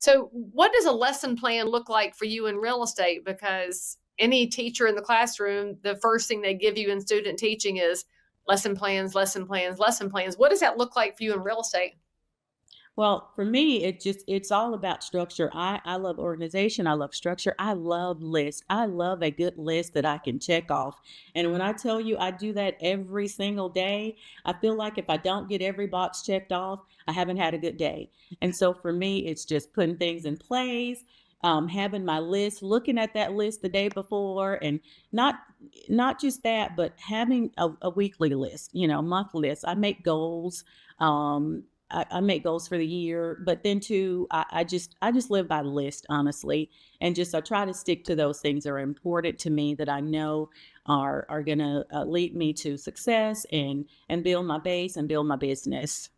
So, what does a lesson plan look like for you in real estate? Because any teacher in the classroom, the first thing they give you in student teaching is lesson plans, lesson plans, lesson plans. What does that look like for you in real estate? Well, for me, it's all about structure. I love organization. I love structure. I love lists. I love a good list that I can check off. And when I tell you I do that every single day, I feel like if I don't get every box checked off, I haven't had a good day. And so for me, it's just putting things in place, having my list, looking at that list the day before, and not not just that, but having a weekly list, monthly list. I make goals. I make goals for the year, but then too, I just live by the list, honestly, and just I try to stick to those things that are important to me that I know are gonna lead me to success and build my base and build my business.